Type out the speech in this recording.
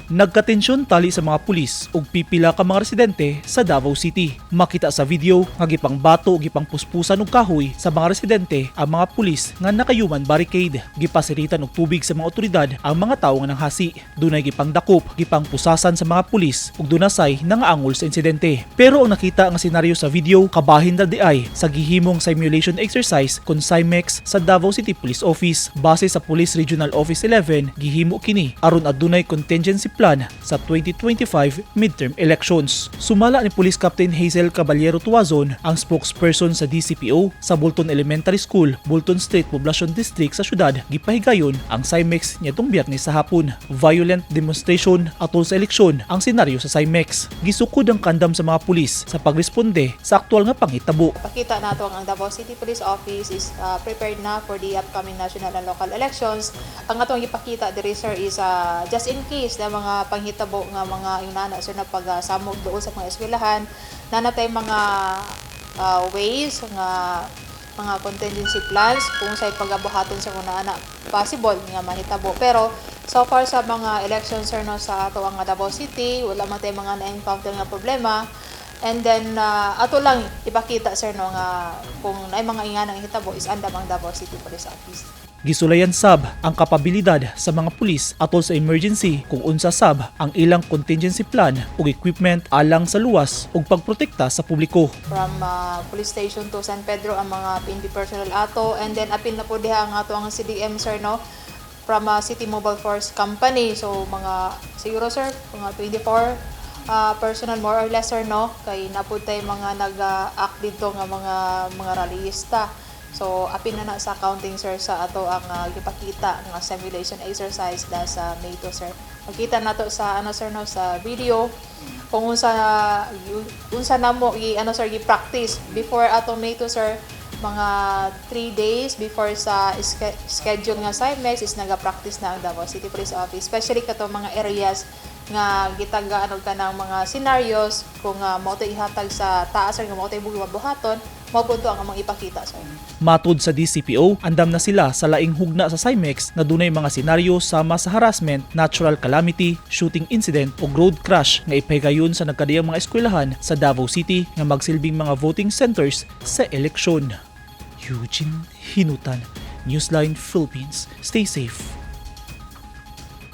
Nagkatensyon tali sa mga pulis ug pipila ka mga residente sa Davao City. Makita sa video nga gipang bato ug gipang puspusan og kahoy sa mga residente ang mga pulis nga nakayuman barricade. Gipasiritan og tubig sa mga otoridad ang mga tawo nga nanghasi. Dunay gipang dakop, gipang pusasan sa mga pulis ug dunasay nangaangol sa insidente. Pero ang nakita nga senaryo sa video kabahin na diay sa gihimong simulation exercise kon SIMEX sa Davao City Police Office. Base sa Police Regional Office 11, gihimo kini aron adunay contingency plan sa 2025 midterm elections. Sumala ni Police Captain Hazel Caballero Tuazon, ang spokesperson sa DCPO sa Bulton Elementary School, Bulton Street Poblacion District sa syudad, gipahigayon ang SIMEX nitong Biyernes sa hapon. Violent demonstration atol sa eleksyon ang senaryo sa SIMEX. Gisukod ang kandam sa mga pulis sa pagresponde sa aktual nga panghitabo. Pakita nato ang Davao City Police Office is prepared na for the upcoming national and local elections. Ang atong ipakita diri sir is just in case na mga panghitabo nga mga inana sir na pagsamog doon sa mga eskwelahan, nanatay mga ways nga mga contingency plans kung sa'y pagabuhaton sa kuna anak possible nga mahitabo. Pero so far sa mga elections sir no sa ato ang Davao City, wala man tay mga na-encounter nga problema. And then ato lang ipakita sir no nga kung ay mga inganang hitabo is andam ang Davao City Police Office. Gisulayan sab ang kapabilidad sa mga pulis atol sa emergency kung unsa sab ang ilang contingency plan ug equipment alang sa luwas ug pagprotekta sa publiko. From police station to San Pedro ang mga PNP personnel ato, and then apil na po diha ang ato ang CDM sir no from City Mobile Force Company. So mga siguro sir mga 24 personal more or less sir no kay napud tay mga nag-act dito nga mga rallyista. So apin na sa accounting sir sa ato ang gipakita nga simulation exercise da sa Mayo sir. Makita nato sa sir no sa video kung unsa namo sir gi-practice before ato Mayo sir, mga 3 days before sa schedule nga SIMEX is naga-practice na ang Davao City Police Office, especially kato mga areas nga gitagaan og kanang mga scenarios kung mao tay ihatag sa taas sir nga mao tay buhaton mao punto ang among ipakita sir. Matud sa DCPO, andam na sila sa laing hugna sa SIMEX na dunay mga senaryo sama sa harassment, natural calamity, shooting incident o road crash nga ipahigayon sa nagkadiyang mga eskwelahan sa Davao City nga magsilbing mga voting centers sa eleksyon. Eugene Hinutan, Newsline Philippines. Stay safe.